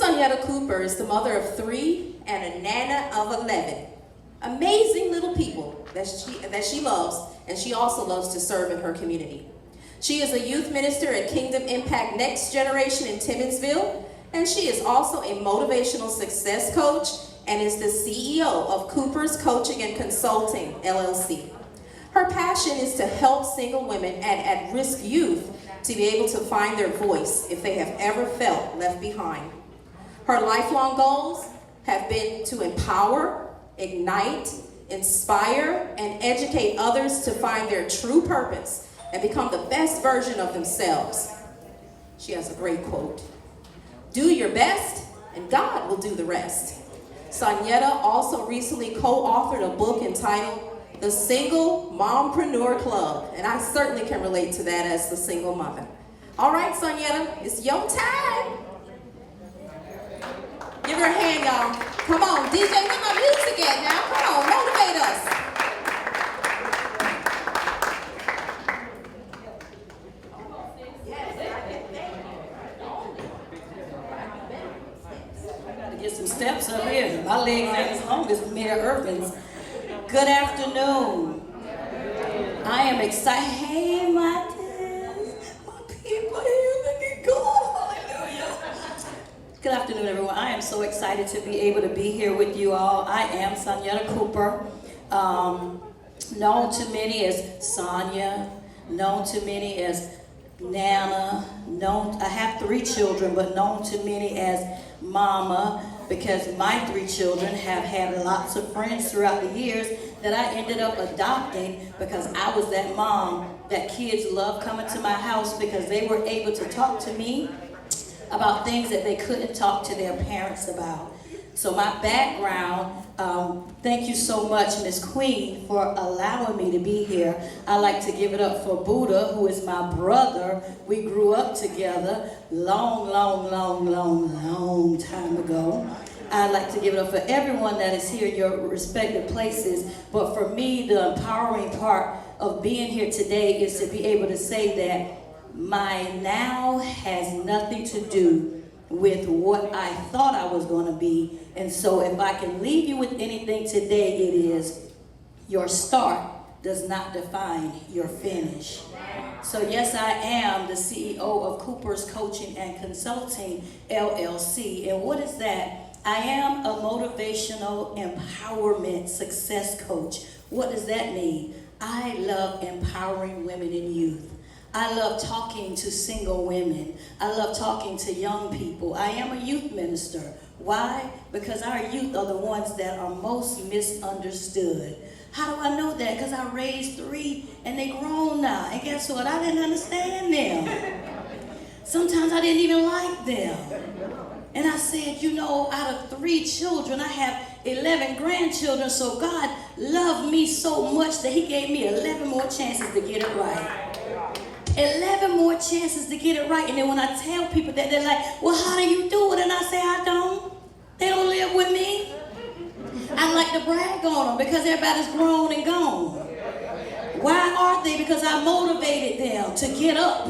Sonyetta Cooper is the mother of 3 and a nana of 11. Amazing little people that she loves, and she also loves to serve in her community. She is a youth minister at Kingdom Impact Next Generation in Timminsville, and she is also a motivational success coach and is the CEO of Cooper's Coaching and Consulting, LLC. Her passion is to help single women and at-risk youth to be able to find their voice if they have ever felt left behind. Her lifelong goals have been to empower, ignite, inspire, and educate others to find their true purpose and become the best version of themselves. She has a great quote: "Do your best, and God will do the rest." Sonyetta also recently co-authored a book entitled The Single Mompreneur Club, and I certainly can relate to that as the single mother. All right, Sonyetta, it's your time. Give her a hand, y'all. Come on, DJ, where my music at now? Come on, motivate us. Get some steps up here. My legs ain't as long as Mayor Irvin's. Good afternoon. I am excited. Hey, my dears, my people here, look at God. Hallelujah. Good afternoon, everyone. I am so excited to be able to be here with you all. I am Sonyetta Cooper, known to many as Sonya, known to many as Nana, I have 3 children, but known to many as Mama, because my 3 children have had lots of friends throughout the years that I ended up adopting because I was that mom that kids loved coming to my house because they were able to talk to me about things that they couldn't talk to their parents about. So my background, thank you so much, Miss Queen, for allowing me to be here. I like to give it up for Buddha, who is my brother. We grew up together long time ago. I'd like to give it up for everyone that is here in your respective places. But for me, the empowering part of being here today is to be able to say that my now has nothing to do with what I thought I was going to be. And so if I can leave you with anything today, it is your start does not define your finish. So yes, I am the CEO of Cooper's Coaching and Consulting, LLC. And what is that? I am a motivational empowerment success coach. What does that mean? I love empowering women and youth. I love talking to single women. I love talking to young people. I am a youth minister. Why? Because our youth are the ones that are most misunderstood. How do I know that? Because I raised 3 and they grown now. And guess what? I didn't understand them. Sometimes I didn't even like them. And I said, you know, out of 3 children, I have 11 grandchildren. So God loved me so much that he gave me 11 more chances to get it right. 11 more chances to get it right. And then when I tell people that, they're like, well, how do you do it? And I say, I don't. They don't live with me. I like to brag on them because everybody's grown and gone. Why are they? Because I motivated them to get up,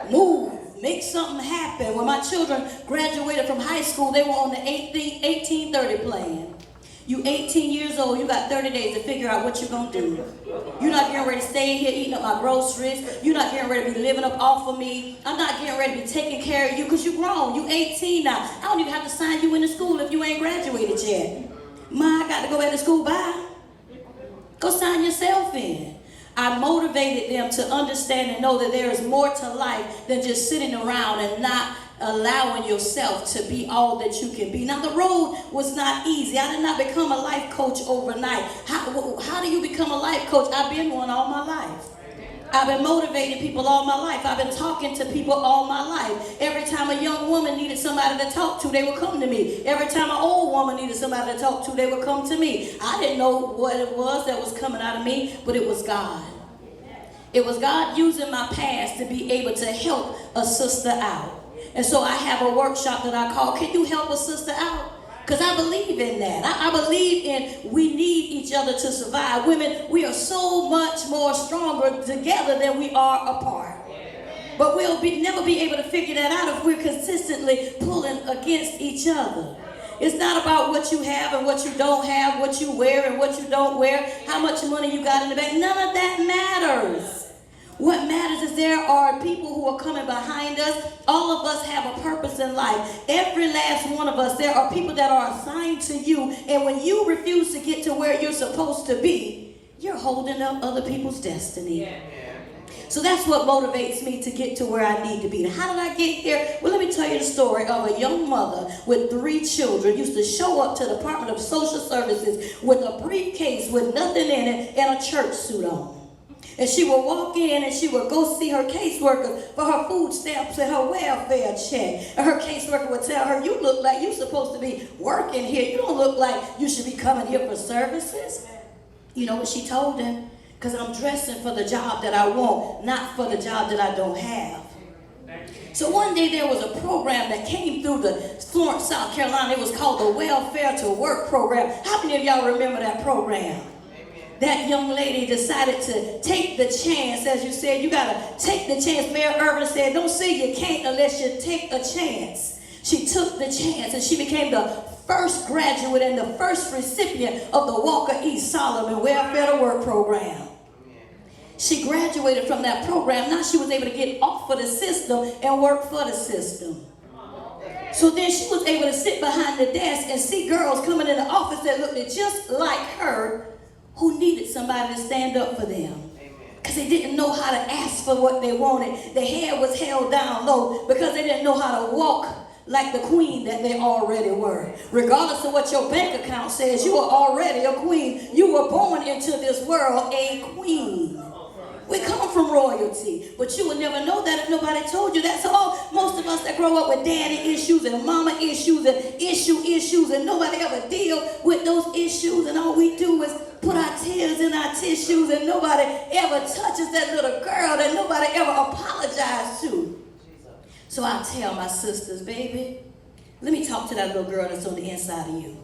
move, make something happen. When my children graduated from high school, they were on the 1830 plan. You 18 years old, you got 30 days to figure out what you're going to do. You're not getting ready to stay here eating up my groceries. You're not getting ready to be living up off of me. I'm not getting ready to be taking care of you because you're grown. You're 18 now. I don't even have to sign you into school if you ain't graduated yet. Ma, I got to go back to school. Bye. Go sign yourself in. I motivated them to understand and know that there is more to life than just sitting around and not allowing yourself to be all that you can be. Now, the road was not easy. I did not become a life coach overnight. How do you become a life coach? I've been one all my life. I've been motivating people all my life. I've been talking to people all my life. Every time a young woman needed somebody to talk to, they would come to me. Every time an old woman needed somebody to talk to, they would come to me. I didn't know what it was that was coming out of me, but it was God. It was God using my past to be able to help a sister out. And so I have a workshop that I call, Can You Help a Sister Out? Because I believe in that. I believe in we need each other to survive. Women, we are so much more stronger together than we are apart. But we'll never be able to figure that out if we're consistently pulling against each other. It's not about what you have and what you don't have, what you wear and what you don't wear, how much money you got in the bank. None of that matters. What matters is there are people who are coming behind us. All of us have a purpose in life. Every last one of us, there are people that are assigned to you. And when you refuse to get to where you're supposed to be, you're holding up other people's destiny. Yeah. So that's what motivates me to get to where I need to be. Now, how did I get here? Well, let me tell you the story of a young mother with 3 children used to show up to the Department of Social Services with a briefcase with nothing in it and a church suit on. And she would walk in and she would go see her caseworker for her food stamps and her welfare check. And her caseworker would tell her, you look like you're supposed to be working here. You don't look like you should be coming here for services. You know what she told him? Because I'm dressing for the job that I want, not for the job that I don't have. So one day there was a program that came through the Florence, South Carolina. It was called the Welfare to Work program. How many of y'all remember that program? That young lady decided to take the chance. As you said, you got to take the chance. Mayor Irvin said, don't say you can't unless you take a chance. She took the chance and she became the first graduate and the first recipient of the Walker E. Solomon Welfare to Work program. She graduated from that program. Now she was able to get off of the system and work for the system. So then she was able to sit behind the desk and see girls coming in the office that looked just like her, who needed somebody to stand up for them. Because they didn't know how to ask for what they wanted. Their hair was held down low because they didn't know how to walk like the queen that they already were. Regardless of what your bank account says, you are already a queen. You were born into this world a queen. We come from royalty, but you would never know that if nobody told you that. So most of us that grow up with daddy issues and mama issues and issues and nobody ever deal with those issues, and all we do is put our tears in our tissues, and nobody ever touches that little girl that nobody ever apologized to. So I tell my sisters, baby, let me talk to that little girl that's on the inside of you.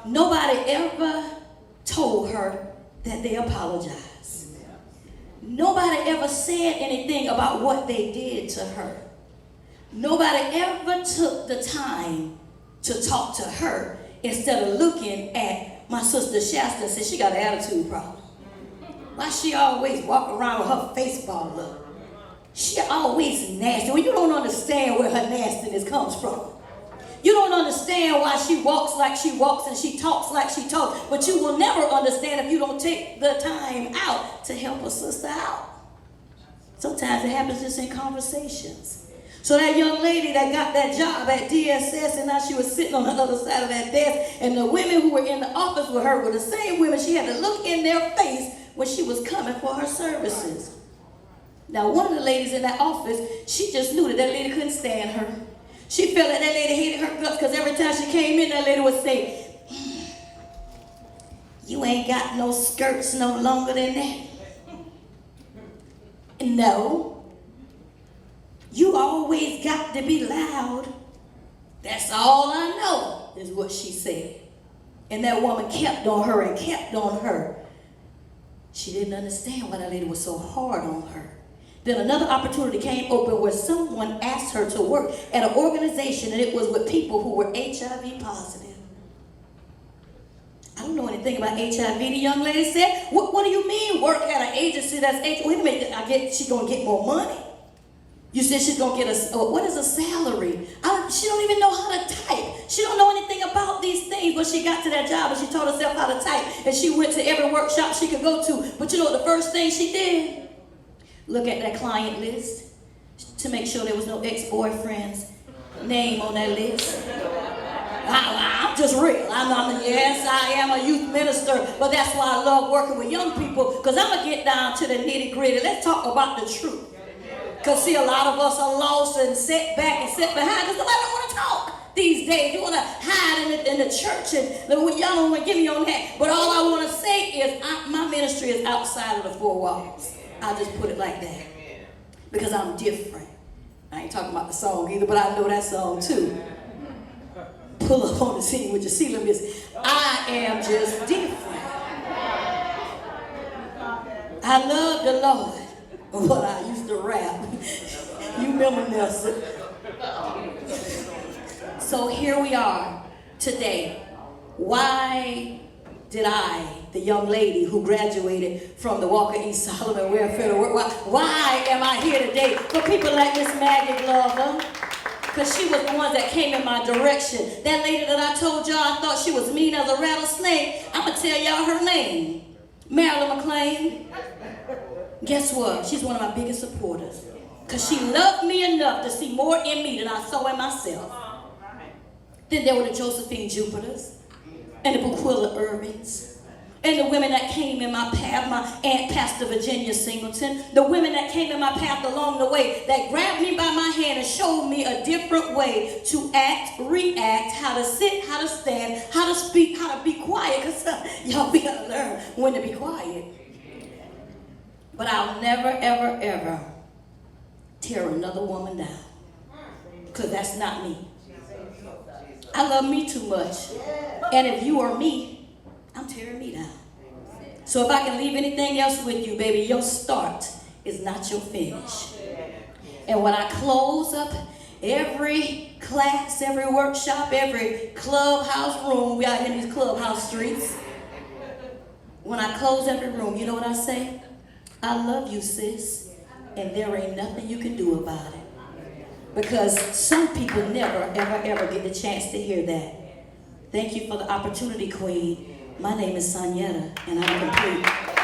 Nobody ever told her that they apologized. Nobody ever said anything about what they did to her. Nobody ever took the time to talk to her instead of looking at my sister Shasta and said she got an attitude problem. Why she always walk around with her face balled up? She always nasty. Well, you don't understand where her nastiness comes from. You don't understand why she walks like she walks and she talks like she talks. But you will never understand if you don't take the time out to help a sister out. Sometimes it happens just in conversations. So that young lady that got that job at DSS, and now she was sitting on the other side of that desk, and the women who were in the office with her were the same women she had to look in their face when she was coming for her services. Now, one of the ladies in that office, she just knew that that lady couldn't stand her. She felt like that lady hated her guts because every time she came in, that lady would say, you ain't got no skirts no longer than that. No. You always got to be loud. That's all I know, is what she said. And that woman kept on her and kept on her. She didn't understand why that lady was so hard on her. Then another opportunity came open where someone asked her to work at an organization, and it was with people who were HIV positive. I don't know anything about HIV. The young lady said, what do you mean work at an agency that's HIV? Wait a minute, she's going to get more money? You said she's going to get what is a salary? She don't even know how to type. She don't know anything about these things, but she got to that job and she taught herself how to type, and she went to every workshop she could go to. But you know what the first thing she did? Look at that client list to make sure there was no ex-boyfriend's name on that list. I'm just real. Yes, I am a youth minister, but that's why I love working with young people, because I'm going to get down to the nitty-gritty. Let's talk about the truth. Because, see, a lot of us are lost and set back and set behind because nobody don't want to talk these days. You want to hide in the church, and y'all don't want to get me on that. But all I want to say is my ministry is outside of the 4 walls. I'll just put it like that. Because I'm different. I ain't talking about the song either, but I know that song too. Pull up on the scene with your ceiling miss. I am just different. I love the Lord, but I used to rap. You remember Nelson? so here we are today. Why did I, the young lady who graduated from the Walker E. Solomon Welfare, why am I here today? For people like Miss Maggie Glover, because she was the one that came in my direction. That lady that I told y'all I thought she was mean as a rattlesnake, I'm going to tell y'all her name. Marilyn McLean. Guess what? She's one of my biggest supporters. Because she loved me enough to see more in me than I saw in myself. Then there were the Josephine Jupiters and the Buquilla Irvings. And the women that came in my path, my Aunt Pastor Virginia Singleton, the women that came in my path along the way, that grabbed me by my hand and showed me a different way to act, react, how to sit, how to stand, how to speak, how to be quiet, because y'all, we gotta learn when to be quiet. But I'll never, ever, ever tear another woman down, because that's not me. I love me too much. And if you are me, I'm tearing me down. So if I can leave anything else with you, baby, your start is not your finish. And when I close up every class, every workshop, every clubhouse room, we out here in these clubhouse streets. When I close every room, you know what I say? I love you, sis, and there ain't nothing you can do about it. Because some people never, ever, ever get the chance to hear that. Thank you for the opportunity, Queen. My name is Sonyetta, and I'm complete.